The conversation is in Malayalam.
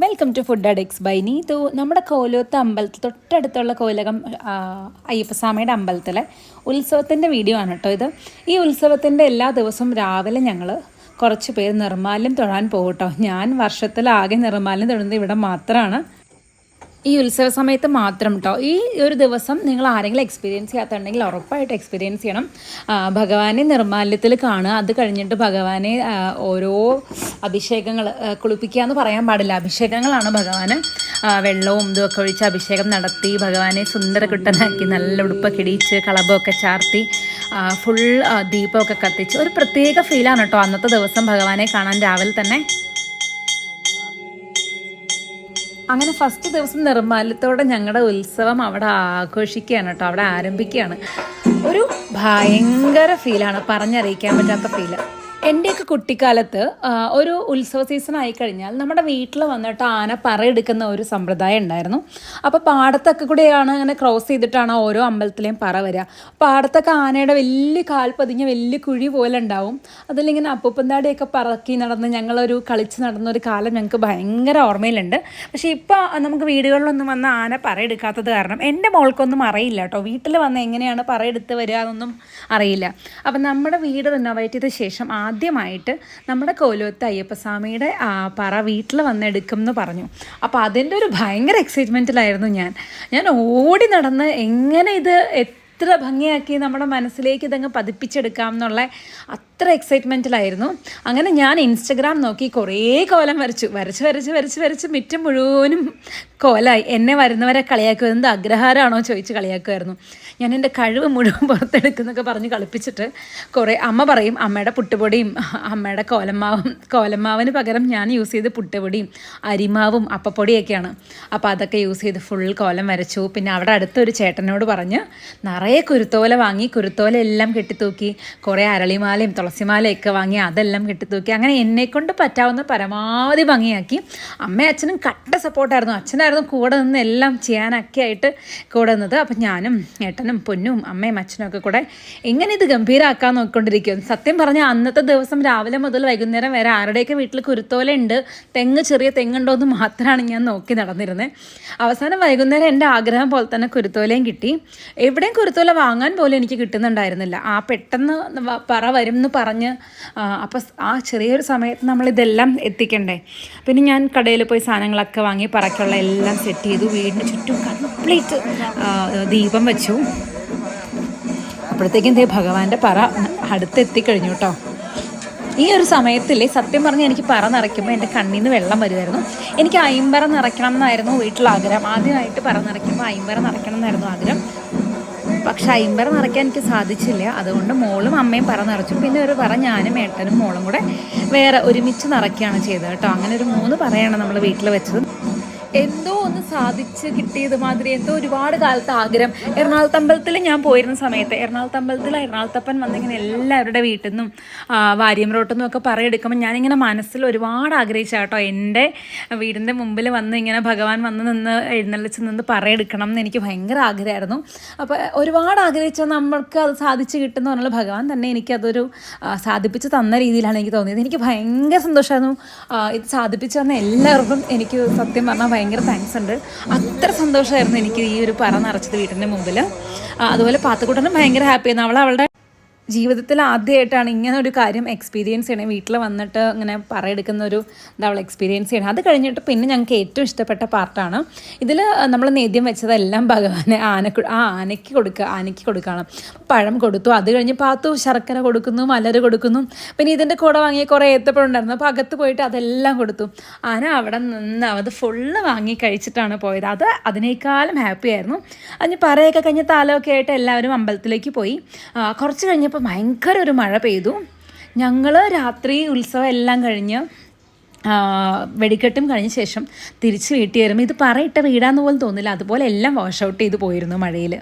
Welcome to food addicts by Neethu. നമ്മുടെ കോലോത്ത് അമ്പലത്തിൽ തൊട്ടടുത്തുള്ള കോലകം അയ്യപ്പസ്വാമിയുടെ അമ്പലത്തിലെ ഉത്സവത്തിൻ്റെ വീഡിയോ ആണ് കേട്ടോ ഇത്. ഈ ഉത്സവത്തിൻ്റെ എല്ലാ ദിവസവും രാവിലെ ഞങ്ങൾ കുറച്ച് പേര് നിർമ്മാല്യം തൊഴാൻ പോകും കേട്ടോ. ഞാൻ വർഷത്തിലാകെ നിർമ്മാല്യം തൊഴുന്നത് ഇവിടെ മാത്രമാണ്, ഈ ഉത്സവ സമയത്ത് മാത്രം കേട്ടോ. ഈ ഒരു ദിവസം നിങ്ങൾ ആരെങ്കിലും എക്സ്പീരിയൻസ് ചെയ്യാത്തുണ്ടെങ്കിൽ ഉറപ്പായിട്ട് എക്സ്പീരിയൻസ് ചെയ്യണം. ഭഗവാനെ നിർമ്മാല്യത്തിൽ കാണുക, അത് കഴിഞ്ഞിട്ട് ഭഗവാനെ ഓരോ അഭിഷേകങ്ങൾ, കുളിപ്പിക്കുക എന്ന് പറയാൻ പാടില്ല, അഭിഷേകങ്ങളാണ് ഭഗവാന്. വെള്ളവും ഇതുമൊക്കെ ഒഴിച്ച് അഭിഷേകം നടത്തി ഭഗവാനെ സുന്ദരകുട്ടനാക്കി നല്ല ഉടുപ്പൊക്കെ ഇടിച്ച് കളഭമൊക്കെ ചാർത്തി ഫുൾ ദീപമൊക്കെ കത്തിച്ച് ഒരു പ്രത്യേക ഫീലാണ് കേട്ടോ അന്നത്തെ ദിവസം ഭഗവാനെ കാണാൻ രാവിലെ തന്നെ. അങ്ങനെ ഫസ്റ്റ് ദിവസം നിർമ്മാല്യത്തോടെ ഞങ്ങളുടെ ഉത്സവം അവിടെ ആഘോഷിക്കുകയാണ് കേട്ടോ, അവിടെ ആരംഭിക്കുകയാണ്. ഒരു ഭയങ്കര ഫീലാണ്, പറഞ്ഞറിയിക്കാൻ പറ്റാത്ത ഫീല്. എൻ്റെയൊക്കെ കുട്ടിക്കാലത്ത് ഒരു ഉത്സവ സീസൺ ആയിക്കഴിഞ്ഞാൽ നമ്മുടെ വീട്ടിൽ വന്നിട്ട് ആന പറയെടുക്കുന്ന ഒരു സമ്പ്രദായം ഉണ്ടായിരുന്നു. അപ്പോൾ പാടത്തൊക്കെ കൂടെയാണ് അങ്ങനെ ക്രോസ് ചെയ്തിട്ടാണ് ഓരോ അമ്പലത്തിലെയും പറ വരിക. പാടത്തൊക്കെ ആനയുടെ വലിയ കാൽ പതിഞ്ഞ വലിയ കുഴി പോലെ ഉണ്ടാവും. അതിലിങ്ങനെ അപ്പൂപ്പന്താടിയൊക്കെ പറക്കി നടന്ന് ഞങ്ങളൊരു കളിച്ച് നടന്നൊരു കാലം ഞങ്ങൾക്ക് ഭയങ്കര ഓർമ്മയിലുണ്ട്. പക്ഷേ ഇപ്പോൾ നമുക്ക് വീടുകളിലൊന്നും വന്ന് ആന പറയെടുക്കാത്തത് കാരണം എൻ്റെ മോൾക്കൊന്നും അറിയില്ല കേട്ടോ, വീട്ടിൽ വന്ന് എങ്ങനെയാണ് പറയെടുത്ത് വരിക എന്നൊന്നും അറിയില്ല. അപ്പം നമ്മുടെ വീട് റിനോവേറ്റ് ചെയ്ത ശേഷം ആദ്യമായിട്ട് നമ്മുടെ കോലോത്ത് അയ്യപ്പസ്വാമിയുടെ പറ വീട്ടിൽ വന്നെടുക്കും എന്ന് പറഞ്ഞു. അപ്പോൾ അതിൻ്റെ ഒരു ഭയങ്കര എക്സൈറ്റ്മെൻറ്റിലായിരുന്നു ഞാൻ ഓടി നടന്ന് എങ്ങനെ ഇത് എത്ര ഭംഗിയാക്കി നമ്മുടെ മനസ്സിലേക്ക് ഇതങ്ങ് പതിപ്പിച്ചെടുക്കാം എന്നുള്ള അത്ര എക്സൈറ്റ്മെൻറ്റിലായിരുന്നു. അങ്ങനെ ഞാൻ ഇൻസ്റ്റഗ്രാം നോക്കി കുറേ കോലം വരച്ച് മിറ്റം മുഴുവനും കോലായി. എന്നെ വരുന്നവരെ കളിയാക്കുക, എന്ത് അഗ്രഹാരമാണോ ചോദിച്ച് കളിയാക്കുമായിരുന്നു. ഞാൻ എൻ്റെ കഴിവ് മുഴുവൻ പുറത്തെടുക്കുന്നൊക്കെ പറഞ്ഞ് കളിപ്പിച്ചിട്ട് കുറേ അമ്മ പറയും അമ്മയുടെ പുട്ടുപൊടിയും അമ്മയുടെ കോലമാവിന് പകരം ഞാൻ യൂസ് ചെയ്ത് പുട്ടുപൊടിയും അരിമാവും അപ്പപ്പൊടിയൊക്കെയാണ്. അപ്പോൾ അതൊക്കെ യൂസ് ചെയ്ത് ഫുൾ കോലം വരച്ചു. പിന്നെ അവിടെ അടുത്തൊരു ചേട്ടനോട് പറഞ്ഞ് നിറയെ കുരുത്തോല വാങ്ങി, കുരുത്തോല എല്ലാം കെട്ടിത്തൂക്കി, കുറേ അരളിമാലയും തുളസിമാലയൊക്കെ വാങ്ങി അതെല്ലാം കെട്ടിത്തൂക്കി. അങ്ങനെ എന്നെക്കൊണ്ട് പറ്റാവുന്ന പരമാവധി ഭംഗിയാക്കി. അമ്മയും അച്ഛനും കട്ട സപ്പോർട്ടായിരുന്നു. അച്ഛനായിരുന്നു കൂടെ നിന്ന് എല്ലാം ചെയ്യാനൊക്കെ ആയിട്ട് കൂടെ നിന്നത്. അപ്പം ഞാനും ഏട്ടനും പൊന്നും അമ്മയും അച്ഛനും ഒക്കെ കൂടെ എങ്ങനെ ഇത് ഗംഭീരമാക്കാൻ നോക്കിക്കൊണ്ടിരിക്കും. സത്യം പറഞ്ഞാൽ അന്നത്തെ ദിവസം രാവിലെ മുതൽ വൈകുന്നേരം വരെ ആരുടെയൊക്കെ വീട്ടിൽ കുരുത്തോല ഉണ്ട്, ചെറിയ തെങ്ങുണ്ടോ എന്ന് മാത്രമാണ് ഞാൻ നോക്കി നടന്നിരുന്നത്. അവസാനം വൈകുന്നേരം എൻ്റെ ആഗ്രഹം പോലെ തന്നെ കുരുത്തോലയും കിട്ടി. എവിടെയും കുരുത്തോല വാങ്ങാൻ പോലും എനിക്ക് കിട്ടുന്നുണ്ടായിരുന്നില്ല. പെട്ടെന്ന് പറ വരും എന്ന് പറഞ്ഞ് അപ്പോൾ ആ ചെറിയൊരു സമയത്ത് നമ്മളിതെല്ലാം എത്തിക്കണ്ടേ. പിന്നെ ഞാൻ കടയിൽ പോയി സാധനങ്ങളൊക്കെ വാങ്ങി പറയ്ക്കുള്ള എല്ലാം സെറ്റ് ചെയ്തു. വീടിന് ചുറ്റും കംപ്ലീറ്റ് ദീപം വെച്ചു. അപ്പോഴത്തേക്കും ഭഗവാന്റെ പറ അടുത്തെത്തിക്കഴിഞ്ഞു കേട്ടോ. ഈ ഒരു സമയത്തില്ലേ സത്യം പറഞ്ഞാൽ എനിക്ക് പറ നിറയ്ക്കുമ്പോൾ എൻ്റെ കണ്ണിൽ നിന്ന് വെള്ളം വരുമായിരുന്നു. എനിക്ക് അയിമ്പറ നിറയ്ക്കണം എന്നായിരുന്നു വീട്ടിലാഗ്രഹം. ആദ്യമായിട്ട് പറ നിറയ്ക്കുമ്പോൾ അയിമ്പറ നിറയ്ക്കണം എന്നായിരുന്നു ആഗ്രഹം. പക്ഷെ അയിമ്പറ നിറയ്ക്കാൻ എനിക്ക് സാധിച്ചില്ല. അതുകൊണ്ട് മോളും അമ്മയും പറ നിറച്ചു. പിന്നെ ഒരു പറ ഞാനും ഏട്ടനും മോളും കൂടെ വേറെ ഒരുമിച്ച് നിറയ്ക്കുകയാണ് ചെയ്തത് കേട്ടോ. അങ്ങനെ ഒരു 3 പറയാണ് നമ്മൾ വീട്ടിൽ വെച്ചത്. എന്തോ ഒന്ന് സാധിച്ച് കിട്ടിയത് മാതിരി, എന്തോ ഒരുപാട് കാലത്ത് ആഗ്രഹം. എറണാകുളത്തമ്പലത്തിൽ ഞാൻ പോയിരുന്ന സമയത്ത് എറണാകുളത്തപ്പൻ വന്നിങ്ങനെ എല്ലാവരുടെ വീട്ടിൽ നിന്നും വാര്യം റോട്ടിൽ നിന്നും ഒക്കെ പറയെടുക്കുമ്പോൾ ഞാനിങ്ങനെ മനസ്സിൽ ഒരുപാട് ആഗ്രഹിച്ച കേട്ടോ, എൻ്റെ വീടിൻ്റെ മുമ്പിൽ വന്ന് ഇങ്ങനെ ഭഗവാൻ വന്ന് നിന്ന് എഴുന്നള്ളിച്ച് നിന്ന് പറയെടുക്കണം എന്ന് എനിക്ക് ഭയങ്കര ആഗ്രഹമായിരുന്നു. അപ്പോൾ ഒരുപാട് ആഗ്രഹിച്ചാൽ നമ്മൾക്ക് അത് സാധിച്ച് കിട്ടുമെന്ന് പറഞ്ഞാൽ ഭഗവാൻ തന്നെ എനിക്കതൊരു സാധിപ്പിച്ച് തന്ന രീതിയിലാണ് എനിക്ക് തോന്നിയത്. എനിക്ക് ഭയങ്കര സന്തോഷമായിരുന്നു. ഇത് സാധിപ്പിച്ച് തന്ന എല്ലാവർക്കും എനിക്ക് സത്യം പറഞ്ഞാൽ ഭയങ്കര താങ്ക്സ് ഉണ്ട്. അത്ര സന്തോഷമായിരുന്നു എനിക്ക് ഈ ഒരു പറ നിറച്ചത് വീടിൻ്റെ മുമ്പിൽ. അതുപോലെ പാത്തുക്കുട്ടനും ഭയങ്കര ഹാപ്പിയായിരുന്നു. അവളുടെ ജീവിതത്തിൽ ആദ്യമായിട്ടാണ് ഇങ്ങനെ ഒരു കാര്യം എക്സ്പീരിയൻസ് ചെയ്യണേ. വീട്ടിൽ വന്നിട്ട് ഇങ്ങനെ പറയെടുക്കുന്ന ഒരു അവൾ എക്സ്പീരിയൻസ് ചെയ്യണം. അത് കഴിഞ്ഞിട്ട് പിന്നെ ഞങ്ങൾക്ക് ഏറ്റവും ഇഷ്ടപ്പെട്ട പാർട്ടാണ് ഇതിൽ നമ്മൾ നേദ്യം വെച്ചതെല്ലാം ഭഗവാനെ ആനയ്ക്ക് കൊടുക്കുകയാണ്. പഴം കൊടുത്തു, അത് കഴിഞ്ഞ് പാത്തു ശർക്കര കൊടുക്കുന്നു, മലര് കൊടുക്കുന്നു. പിന്നെ ഇതിൻ്റെ കൂടെ വാങ്ങിയ കുറേ ഏത്തപ്പഴുണ്ടായിരുന്നു. അപ്പോൾ അകത്ത് പോയിട്ട് അതെല്ലാം കൊടുത്തു. ആന അവിടെ നിന്ന് അത് ഫുള്ള് വാങ്ങി കഴിച്ചിട്ടാണ് പോയത്. അത് അതിനേക്കാളും ഹാപ്പി ആയിരുന്നു. അതിന് പറയൊക്കെ കഴിഞ്ഞ് താലമൊക്കെ ആയിട്ട് എല്ലാവരും അമ്പലത്തിലേക്ക് പോയി. കുറച്ച് കഴിഞ്ഞപ്പോൾ ഭയങ്കര ഒരു മഴ പെയ്തു. ഞങ്ങൾ രാത്രി ഉത്സവം എല്ലാം കഴിഞ്ഞ് വെടിക്കെട്ടും കഴിഞ്ഞ ശേഷം തിരിച്ച് വീട്ടിൽ വരുമ്പോൾ ഇത് പറയിട്ട വീടാന്ന് പോലും തോന്നില്ല. അതുപോലെ എല്ലാം വാഷ് ഔട്ട് ചെയ്ത് പോയിരുന്നു മഴയിൽ.